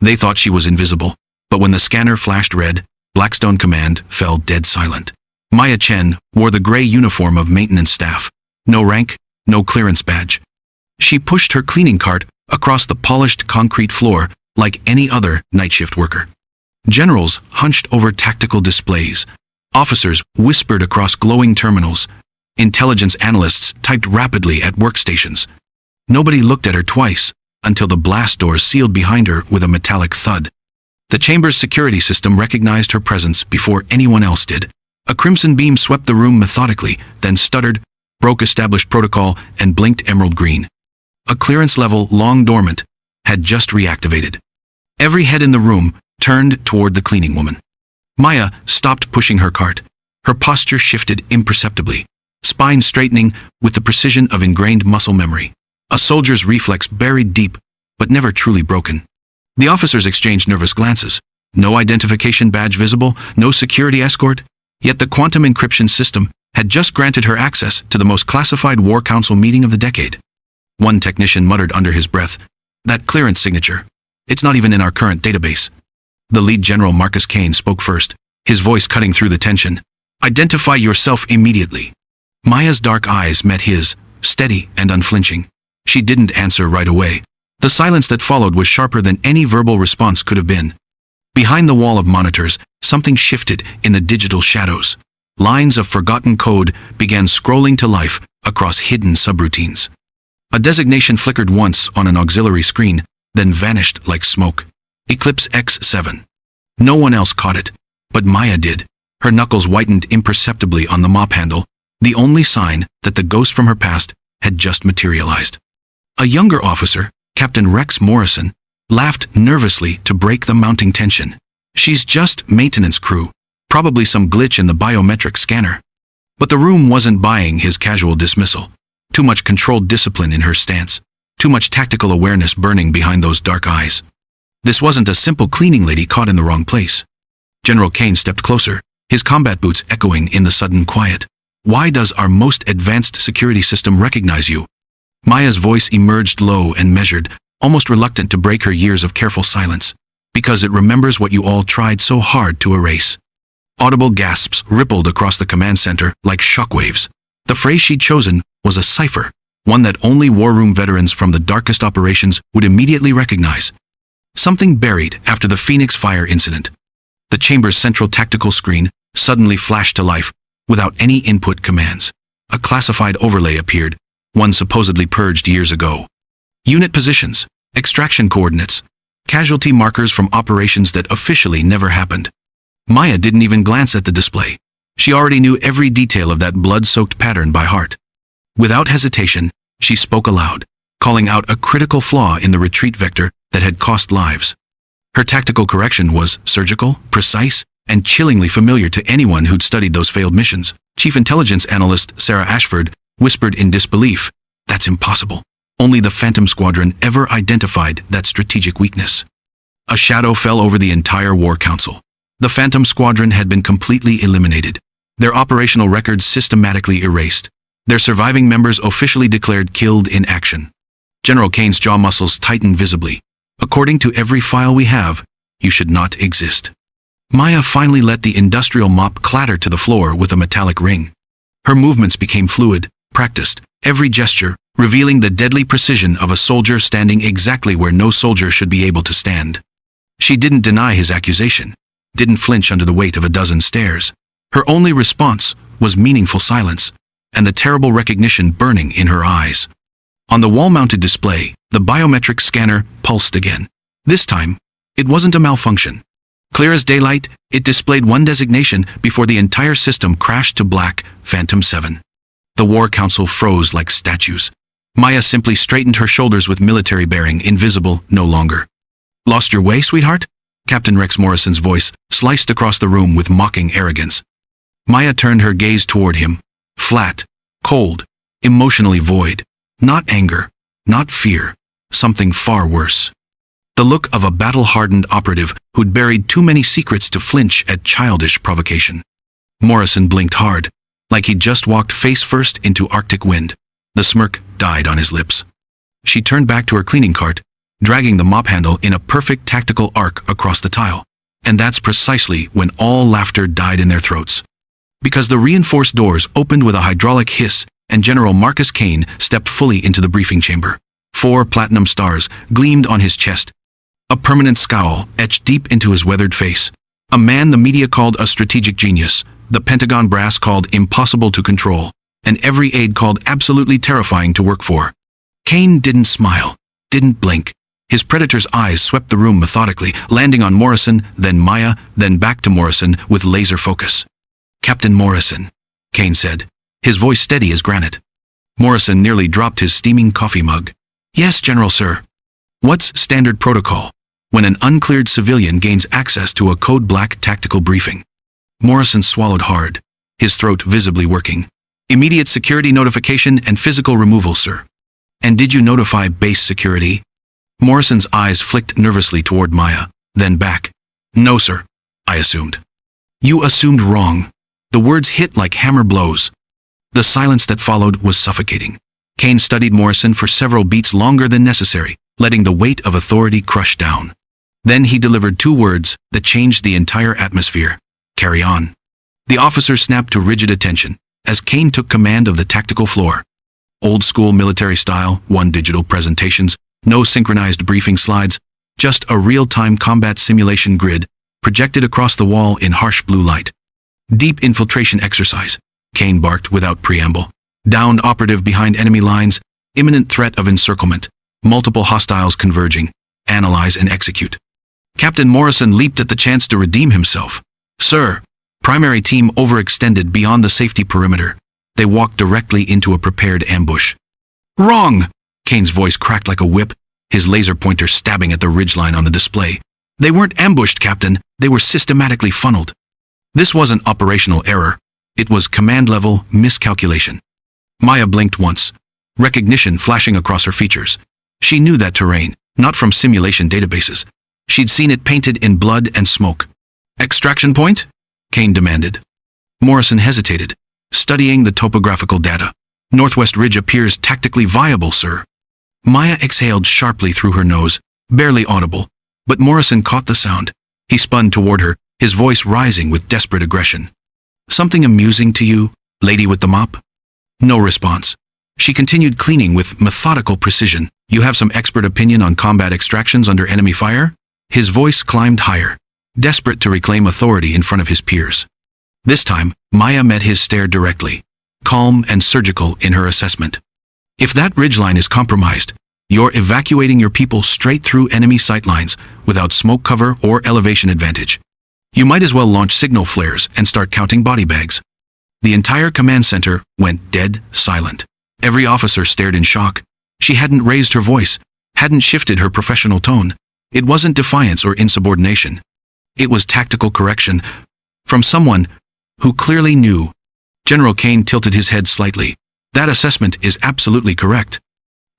They thought she was invisible, but when the scanner flashed red, Blackstone Command fell dead silent. Maya Chen wore the gray uniform of maintenance staff. No rank, no clearance badge. She pushed her cleaning cart across the polished concrete floor like any other night shift worker. Generals hunched over tactical displays. Officers whispered across glowing terminals. Intelligence analysts typed rapidly at workstations. Nobody looked at her twice until the blast doors sealed behind her with a metallic thud. The chamber's security system recognized her presence before anyone else did. A crimson beam swept the room methodically, then stuttered, broke established protocol, and blinked emerald green. A clearance level long dormant had just reactivated. Every head in the room turned toward the cleaning woman. Maya stopped pushing her cart. Her posture shifted imperceptibly, spine straightening with the precision of ingrained muscle memory. A soldier's reflex buried deep, but never truly broken. The officers exchanged nervous glances. No identification badge visible, no security escort. Yet the quantum encryption system had just granted her access to the most classified War Council meeting of the decade. One technician muttered under his breath, "That clearance signature. It's not even in our current database." The lead general Marcus Kane spoke first, his voice cutting through the tension. "Identify yourself immediately." Maya's dark eyes met his, steady and unflinching. She didn't answer right away. The silence that followed was sharper than any verbal response could have been. Behind the wall of monitors, something shifted in the digital shadows. Lines of forgotten code began scrolling to life across hidden subroutines. A designation flickered once on an auxiliary screen, then vanished like smoke. Eclipse X-7. No one else caught it, but Maya did. Her knuckles whitened imperceptibly on the mop handle, the only sign that the ghost from her past had just materialized. A younger officer, Captain Rex Morrison, laughed nervously to break the mounting tension. "She's just maintenance crew, probably some glitch in the biometric scanner." But the room wasn't buying his casual dismissal. Too much controlled discipline in her stance. Too much tactical awareness burning behind those dark eyes. This wasn't a simple cleaning lady caught in the wrong place. General Kane stepped closer, his combat boots echoing in the sudden quiet. "Why does our most advanced security system recognize you?" Maya's voice emerged low and measured, almost reluctant to break her years of careful silence. "Because it remembers what you all tried so hard to erase." Audible gasps rippled across the command center like shockwaves. The phrase she'd chosen was a cipher, one that only war room veterans from the darkest operations would immediately recognize. Something buried after the Phoenix fire incident. The chamber's central tactical screen suddenly flashed to life without any input commands. A classified overlay appeared, one supposedly purged years ago. Unit positions, extraction coordinates, casualty markers from operations that officially never happened. Maya didn't even glance at the display. She already knew every detail of that blood-soaked pattern by heart. Without hesitation, she spoke aloud, calling out a critical flaw in the retreat vector that had cost lives. Her tactical correction was surgical, precise, and chillingly familiar to anyone who'd studied those failed missions. Chief Intelligence Analyst Sarah Ashford whispered in disbelief, "That's impossible. Only the Phantom Squadron ever identified that strategic weakness." A shadow fell over the entire War Council. The Phantom Squadron had been completely eliminated, their operational records systematically erased, their surviving members officially declared killed in action. General Kane's jaw muscles tightened visibly. "According to every file we have, you should not exist." Maya finally let the industrial mop clatter to the floor with a metallic ring. Her movements became fluid, practiced, every gesture revealing the deadly precision of a soldier standing exactly where no soldier should be able to stand. She didn't deny his accusation, didn't flinch under the weight of a dozen stares. Her only response was meaningful silence, and the terrible recognition burning in her eyes. On the wall-mounted display, the biometric scanner pulsed again. This time, it wasn't a malfunction. Clear as daylight, it displayed one designation before the entire system crashed to black, Phantom 7. The War Council froze like statues. Maya simply straightened her shoulders with military bearing, invisible no longer. "Lost your way, sweetheart?" Captain Rex Morrison's voice sliced across the room with mocking arrogance. Maya turned her gaze toward him, flat, cold, emotionally void. Not anger, not fear, something far worse. The look of a battle-hardened operative who'd buried too many secrets to flinch at childish provocation. Morrison blinked hard, like he'd just walked face-first into Arctic wind. The smirk died on his lips. She turned back to her cleaning cart, dragging the mop handle in a perfect tactical arc across the tile. And that's precisely when all laughter died in their throats. Because the reinforced doors opened with a hydraulic hiss, and General Marcus Kane stepped fully into the briefing chamber. 4 platinum stars gleamed on his chest, a permanent scowl etched deep into his weathered face. A man the media called a strategic genius, the Pentagon brass called impossible to control, and every aide called absolutely terrifying to work for. Kane didn't smile, didn't blink. His predator's eyes swept the room methodically, landing on Morrison, then Maya, then back to Morrison with laser focus. "Captain Morrison," Kane said, his voice steady as granite. Morrison nearly dropped his steaming coffee mug. "Yes, General, sir." "What's standard protocol when an uncleared civilian gains access to a code black tactical briefing?" Morrison swallowed hard, his throat visibly working. "Immediate security notification and physical removal, sir." "And did you notify base security?" Morrison's eyes flicked nervously toward Maya, then back. "No, sir. I assumed." "You assumed wrong." The words hit like hammer blows. The silence that followed was suffocating. Kane studied Morrison for several beats longer than necessary, letting the weight of authority crush down. Then he delivered 2 words that changed the entire atmosphere. "Carry on." The officer snapped to rigid attention as Kane took command of the tactical floor. Old school military style, 1 digital presentations, no synchronized briefing slides, just a real-time combat simulation grid projected across the wall in harsh blue light. "Deep infiltration exercise," Kane barked without preamble. "Downed operative behind enemy lines, imminent threat of encirclement, multiple hostiles converging, analyze and execute." Captain Morrison leaped at the chance to redeem himself. "Sir, primary team overextended beyond the safety perimeter. They walked directly into a prepared ambush." "Wrong!" Kane's voice cracked like a whip, his laser pointer stabbing at the ridgeline on the display. "They weren't ambushed, Captain. They were systematically funneled." This wasn't operational error. It was command-level miscalculation. Maya blinked once, recognition flashing across her features. She knew that terrain, not from simulation databases. She'd seen it painted in blood and smoke. "Extraction point?" Kane demanded. Morrison hesitated, studying the topographical data. "Northwest Ridge appears tactically viable, sir." Maya exhaled sharply through her nose, barely audible, but Morrison caught the sound. He spun toward her, his voice rising with desperate aggression. "Something amusing to you, lady with the mop?" No response. She continued cleaning with methodical precision. "You have some expert opinion on combat extractions under enemy fire?" His voice climbed higher, desperate to reclaim authority in front of his peers. This time, Maya met his stare directly, calm and surgical in her assessment. "If that ridgeline is compromised, you're evacuating your people straight through enemy sightlines without smoke cover or elevation advantage. You might as well launch signal flares and start counting body bags." The entire command center went dead silent. Every officer stared in shock. She hadn't raised her voice, hadn't shifted her professional tone. It wasn't defiance or insubordination. It was tactical correction from someone who clearly knew. General Kane tilted his head slightly. "That assessment is absolutely correct."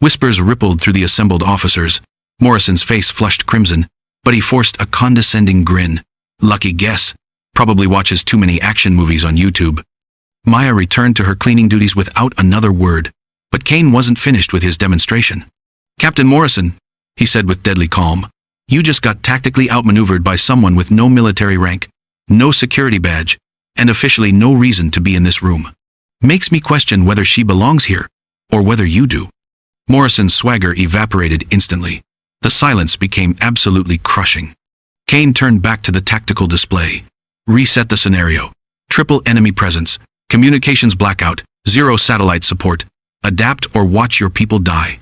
Whispers rippled through the assembled officers. Morrison's face flushed crimson, but he forced a condescending grin. "Lucky guess. Probably watches too many action movies on YouTube." Maya returned to her cleaning duties without another word, but Kane wasn't finished with his demonstration. "Captain Morrison," he said with deadly calm, "you just got tactically outmaneuvered by someone with no military rank, no security badge, and officially no reason to be in this room. Makes me question whether she belongs here, or whether you do." Morrison's swagger evaporated instantly. The silence became absolutely crushing. Kane turned back to the tactical display. "Reset the scenario. Triple enemy presence. Communications blackout. 0 satellite support. Adapt or watch your people die."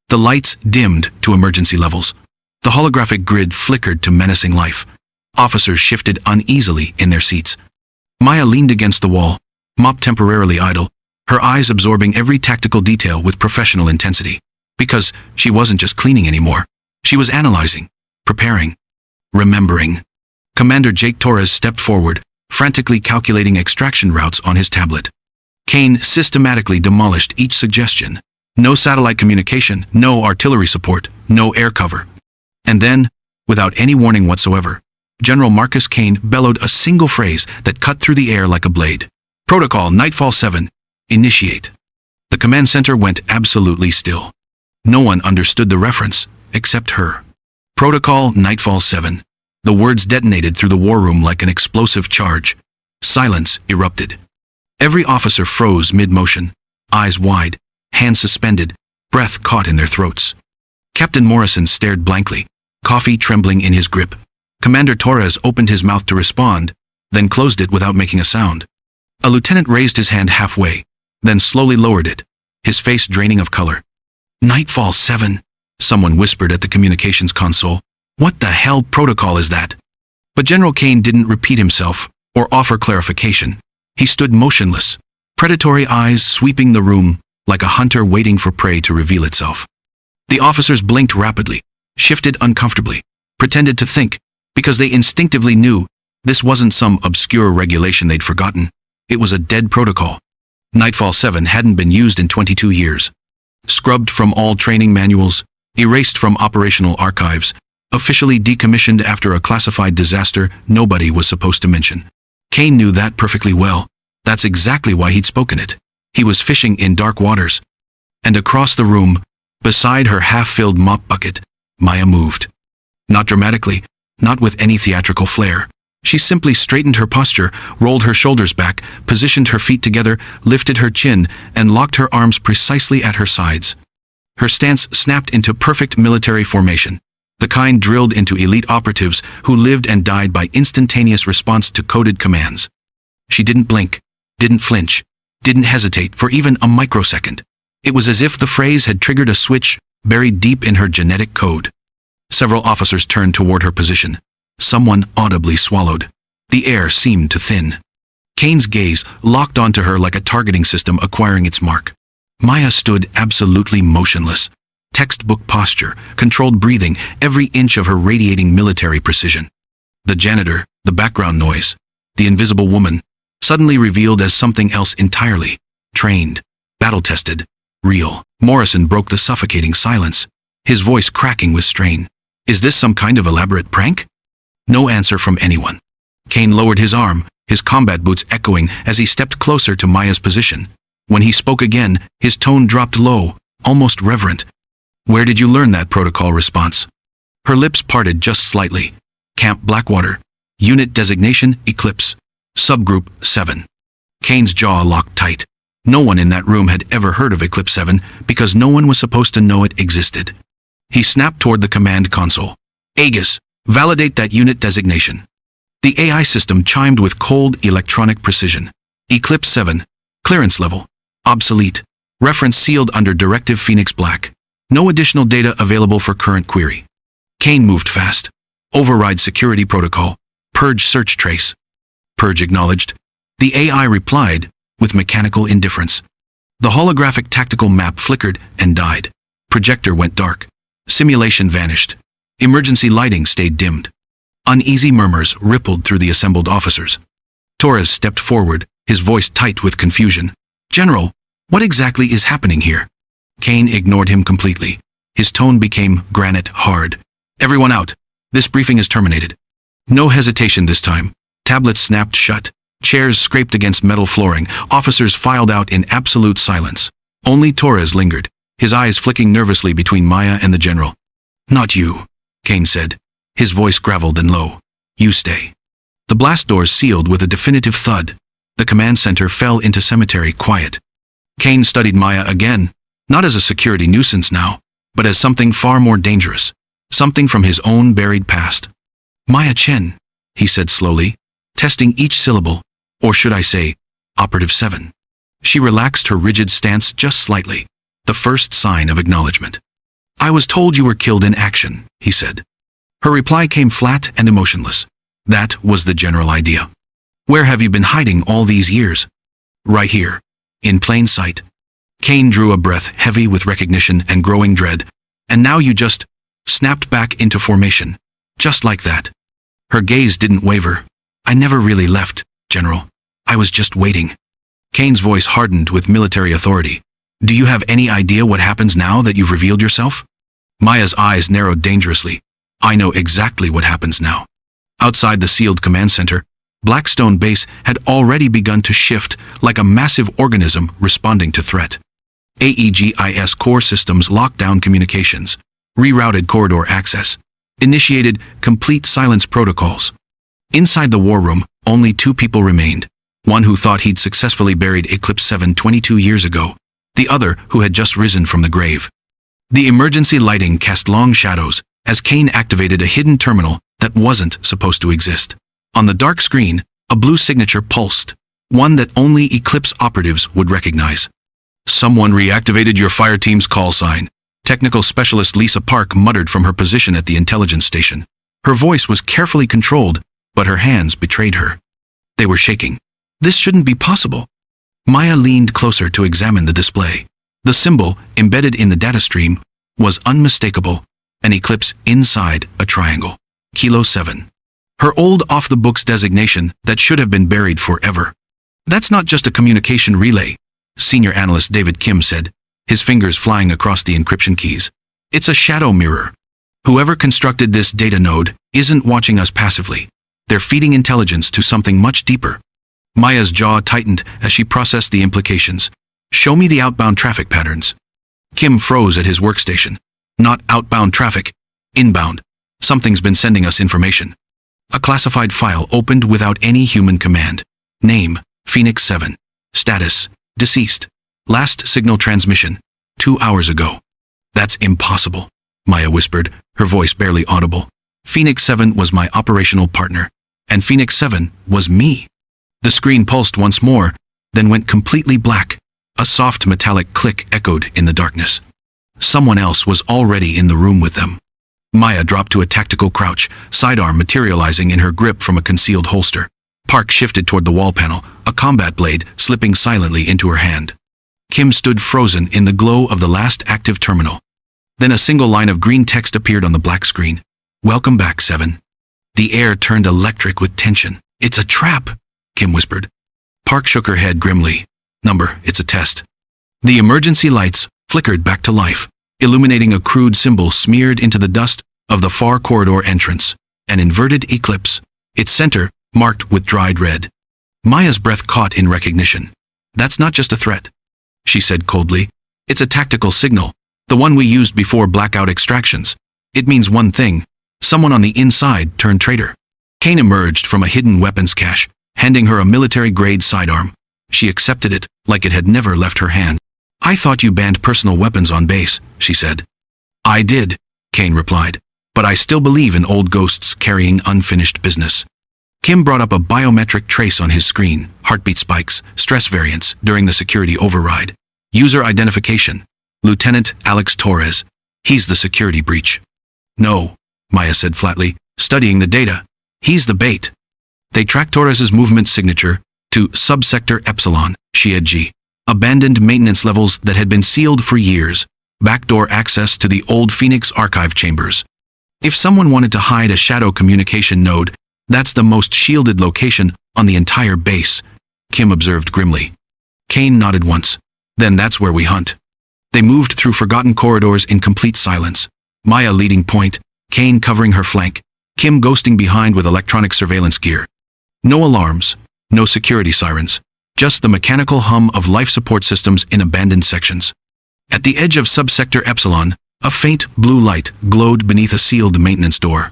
The lights dimmed to emergency levels. The holographic grid flickered to menacing life. Officers shifted uneasily in their seats. Maya leaned against the wall, mop temporarily idle, her eyes absorbing every tactical detail with professional intensity. Because she wasn't just cleaning anymore. She was analyzing, preparing, remembering. Commander Jake Torres stepped forward, frantically calculating extraction routes on his tablet. Kane systematically demolished each suggestion. No satellite communication, no artillery support, no air cover. And then, without any warning whatsoever, General Marcus Kane bellowed a single phrase that cut through the air like a blade. "Protocol Nightfall-Seven, initiate." The command center went absolutely still. No one understood the reference, except her. Protocol Nightfall-Seven. The words detonated through the war room like an explosive charge. Silence erupted. Every officer froze mid-motion, eyes wide, hands suspended, breath caught in their throats. Captain Morrison stared blankly, coffee trembling in his grip. Commander Torres opened his mouth to respond, then closed it without making a sound. A lieutenant raised his hand halfway, then slowly lowered it, his face draining of color. Nightfall-Seven, someone whispered at the communications console. What the hell protocol is that? But General Kane didn't repeat himself or offer clarification. He stood motionless, predatory eyes sweeping the room like a hunter waiting for prey to reveal itself. The officers blinked rapidly, shifted uncomfortably, pretended to think, because they instinctively knew this wasn't some obscure regulation they'd forgotten. It was a dead protocol. Nightfall-Seven hadn't been used in 22 years. Scrubbed from all training manuals, erased from operational archives, officially decommissioned after a classified disaster nobody was supposed to mention. Kane knew that perfectly well. That's exactly why he'd spoken it. He was fishing in dark waters. And across the room, beside her half-filled mop bucket, Maya moved. Not dramatically, not with any theatrical flair. She simply straightened her posture, rolled her shoulders back, positioned her feet together, lifted her chin, and locked her arms precisely at her sides. Her stance snapped into perfect military formation, the kind drilled into elite operatives who lived and died by instantaneous response to coded commands. She didn't blink, didn't flinch, didn't hesitate for even a microsecond. It was as if the phrase had triggered a switch buried deep in her genetic code. Several officers turned toward her position. Someone audibly swallowed. The air seemed to thin. Kane's gaze locked onto her like a targeting system acquiring its mark. Maya stood absolutely motionless. Textbook posture, controlled breathing, every inch of her radiating military precision. The janitor, the background noise, the invisible woman, suddenly revealed as something else entirely. Trained, battle-tested, real. Morrison broke the suffocating silence, his voice cracking with strain. Is this some kind of elaborate prank? No answer from anyone. Kane lowered his arm, his combat boots echoing as he stepped closer to Maya's position. When he spoke again, his tone dropped low, almost reverent. Where did you learn that protocol response? Her lips parted just slightly. Camp Blackwater. Unit designation Eclipse. Subgroup 7. Kane's jaw locked tight. No one in that room had ever heard of Eclipse 7 because no one was supposed to know it existed. He snapped toward the command console. Aegis, validate that unit designation. The AI system chimed with cold electronic precision. Eclipse 7. Clearance level. Obsolete. Reference sealed under Directive Phoenix Black. No additional data available for current query. Kane moved fast. Override security protocol. Purge search trace. Purge acknowledged. The AI replied, with mechanical indifference. The holographic tactical map flickered and died. Projector went dark. Simulation vanished. Emergency lighting stayed dimmed. Uneasy murmurs rippled through the assembled officers. Torres stepped forward, his voice tight with confusion. General, what exactly is happening here? Kane ignored him completely. His tone became granite hard. Everyone out. This briefing is terminated. No hesitation this time. Tablets snapped shut. Chairs scraped against metal flooring. Officers filed out in absolute silence. Only Torres lingered, his eyes flicking nervously between Maya and the general. Not you, Kane said, his voice graveled and low. You stay. The blast doors sealed with a definitive thud. The command center fell into cemetery quiet. Kane studied Maya again, not as a security nuisance now, but as something far more dangerous, something from his own buried past. Maya Chen, he said slowly, testing each syllable, or should I say, Operative 7. She relaxed her rigid stance just slightly, the first sign of acknowledgement. I was told you were killed in action, he said. Her reply came flat and emotionless. That was the general idea. Where have you been hiding all these years? Right here, in plain sight. Kane drew a breath heavy with recognition and growing dread. And now you just snapped back into formation. Just like that. Her gaze didn't waver. I never really left, General. I was just waiting. Kane's voice hardened with military authority. Do you have any idea what happens now that you've revealed yourself? Maya's eyes narrowed dangerously. I know exactly what happens now. Outside the sealed command center, Blackstone Base had already begun to shift like a massive organism responding to threat. AEGIS core systems locked down communications. rerouted corridor access, initiated complete silence protocols. Inside the war room, only 2 people remained. One who thought he'd successfully buried Eclipse-7 22 years ago, the other who had just risen from the grave. The emergency lighting cast long shadows as Kane activated a hidden terminal that wasn't supposed to exist. On the dark screen, a blue signature pulsed, one that only Eclipse operatives would recognize. "Someone reactivated your fire team's call sign," Technical Specialist Lisa Park muttered from her position at the intelligence station. Her voice was carefully controlled, but her hands betrayed her. They were shaking. This shouldn't be possible. Maya leaned closer to examine the display. The symbol, embedded in the data stream, was unmistakable, an eclipse inside a triangle. Kilo 7. Her old off-the-books designation that should have been buried forever. "That's not just a communication relay," Senior Analyst David Kim said, his fingers flying across the encryption keys. "It's a shadow mirror. Whoever constructed this data node isn't watching us passively. They're feeding intelligence to something much deeper." Maya's jaw tightened as she processed the implications. "Show me the outbound traffic patterns." Kim froze at his workstation. "Not outbound traffic. Inbound. Something's been sending us information." A classified file opened without any human command. Name, Phoenix 7. Status, deceased. Last signal transmission, 2 hours ago. "That's impossible," Maya whispered, her voice barely audible. "Phoenix 7 was my operational partner, and Phoenix 7 was me." The screen pulsed once more, then went completely black. A soft metallic click echoed in the darkness. Someone else was already in the room with them. Maya dropped to a tactical crouch, sidearm materializing in her grip from a concealed holster. Park shifted toward the wall panel, a combat blade slipping silently into her hand. Kim stood frozen in the glow of the last active terminal. Then a single line of green text appeared on the black screen. "Welcome back, 7. The air turned electric with tension. "It's a trap," Kim whispered. Park shook her head grimly. "Number, it's a test." The emergency lights flickered back to life, illuminating a crude symbol smeared into the dust of the far corridor entrance, an inverted eclipse, its center marked with dried red. Maya's breath caught in recognition. "That's not just a threat," she said coldly. "It's a tactical signal, the one we used before blackout extractions. It means one thing: someone on the inside turned traitor." Kane emerged from a hidden weapons cache, handing her a military-grade sidearm. She accepted it like it had never left her hand. "I thought you banned personal weapons on base," she said. "I did," Kane replied, "but I still believe in old ghosts carrying unfinished business." Kim brought up a biometric trace on his screen, heartbeat spikes, stress variants during the security override. "User identification, Lieutenant Alex Torres. He's the security breach." "No," Maya said flatly, studying the data. "He's the bait." They tracked Torres's movement signature to Subsector Epsilon, G, abandoned maintenance levels that had been sealed for years, backdoor access to the old Phoenix archive chambers. If someone wanted to hide a shadow communication node, that's the most shielded location on the entire base, Kim observed grimly. Kane nodded once. "Then that's where we hunt." They moved through forgotten corridors in complete silence. Maya leading point, Kane covering her flank, Kim ghosting behind with electronic surveillance gear. No alarms, no security sirens, just the mechanical hum of life support systems in abandoned sections. At the edge of Subsector Epsilon, a faint blue light glowed beneath a sealed maintenance door.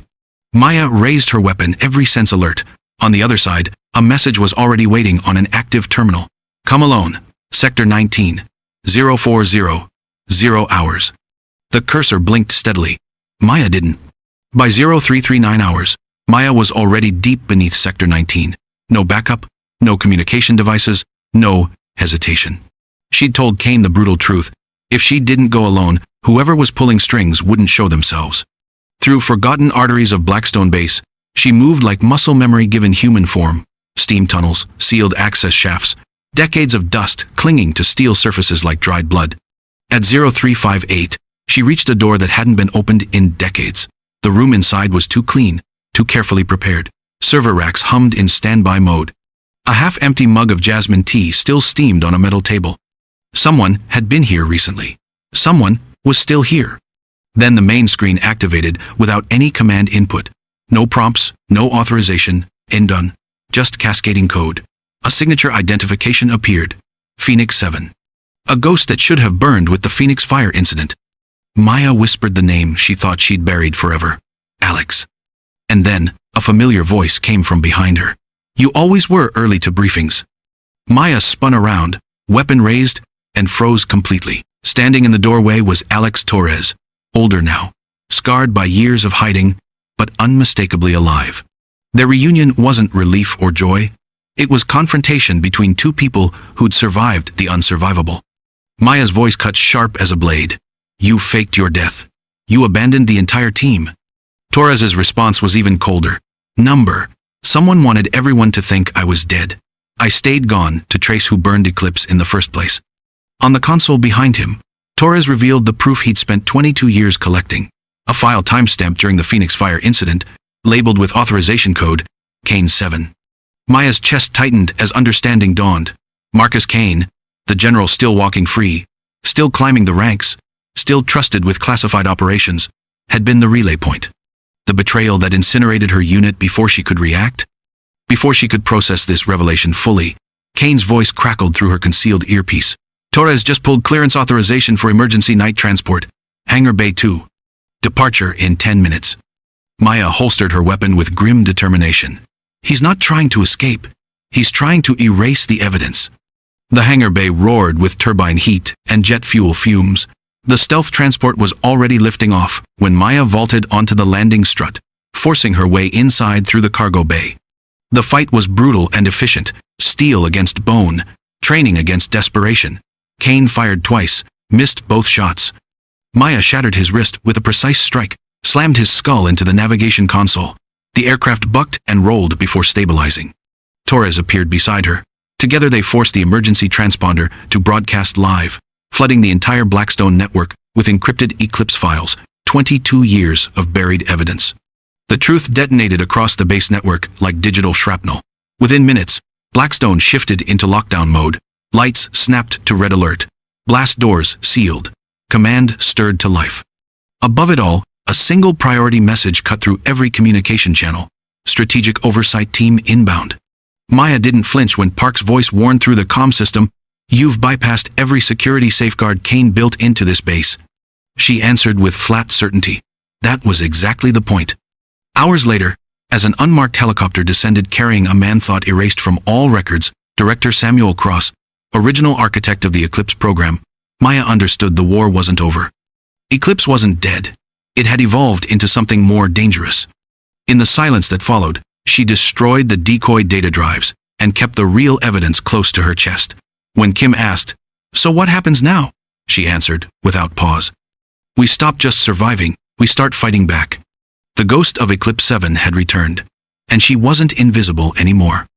Maya raised her weapon, every sense alert. On the other side, a message was already waiting on an active terminal. "Come alone, Sector 19, 040, 0 hours." The cursor blinked steadily. Maya didn't. By 0339 hours, Maya was already deep beneath Sector 19. No backup, no communication devices, no hesitation. She'd told Kane the brutal truth. If she didn't go alone, whoever was pulling strings wouldn't show themselves. Through forgotten arteries of Blackstone Base, she moved like muscle memory given human form. Steam tunnels, sealed access shafts, decades of dust clinging to steel surfaces like dried blood. At 0358, she reached a door that hadn't been opened in decades. The room inside was too clean, too carefully prepared. Server racks hummed in standby mode. A half-empty mug of jasmine tea still steamed on a metal table. Someone had been here recently. Someone was still here. Then the main screen activated without any command input. No prompts, no authorization, done. Just cascading code. A signature identification appeared. Phoenix 7. A ghost that should have burned with the Phoenix fire incident. Maya whispered the name she thought she'd buried forever. Alex. And then, a familiar voice came from behind her. You always were early to briefings. Maya spun around, weapon raised, and froze completely. Standing in the doorway was Alex Torres, older now, scarred by years of hiding, but unmistakably alive. Their reunion wasn't relief or joy. It was confrontation between two people who'd survived the unsurvivable. Maya's voice cut sharp as a blade. You faked your death. You abandoned the entire team. Torres's response was even colder. Number. Someone wanted everyone to think I was dead. I stayed gone to trace who burned Eclipse in the first place. On the console behind him, Torres revealed the proof he'd spent 22 years collecting. A file timestamped during the Phoenix Fire incident, labeled with authorization code, Kane 7. Maya's chest tightened as understanding dawned. Marcus Kane, the general still walking free, still climbing the ranks, still trusted with classified operations, had been the relay point. The betrayal that incinerated her unit before she could react? Before she could process this revelation fully, Kane's voice crackled through her concealed earpiece. Torres just pulled clearance authorization for emergency night transport. Hangar Bay 2. Departure in 10 minutes. Maya holstered her weapon with grim determination. He's not trying to escape. He's trying to erase the evidence. The hangar bay roared with turbine heat and jet fuel fumes. The stealth transport was already lifting off when Maya vaulted onto the landing strut, forcing her way inside through the cargo bay. The fight was brutal and efficient, steel against bone, training against desperation. Kane fired twice, missed both shots. Maya shattered his wrist with a precise strike, slammed his skull into the navigation console. The aircraft bucked and rolled before stabilizing. Torres appeared beside her. Together they forced the emergency transponder to broadcast live, flooding the entire Blackstone network with encrypted Eclipse files, 22 years of buried evidence. The truth detonated across the base network like digital shrapnel. Within minutes, Blackstone shifted into lockdown mode. Lights snapped to red alert. Blast doors sealed. Command stirred to life. Above it all, a single priority message cut through every communication channel. Strategic Oversight Team inbound. Maya didn't flinch when Park's voice warned through the comm system, "You've bypassed every security safeguard Kane built into this base." She answered with flat certainty. That was exactly the point. Hours later, as an unmarked helicopter descended carrying a man thought erased from all records, Director Samuel Cross, original architect of the Eclipse Program, Maya understood the war wasn't over. Eclipse wasn't dead. It had evolved into something more dangerous. In the silence that followed, she destroyed the decoy data drives and kept the real evidence close to her chest. When Kim asked, "So what happens now?" she answered, without pause. "We stop just surviving, we start fighting back." The ghost of Eclipse 7 had returned, and she wasn't invisible anymore.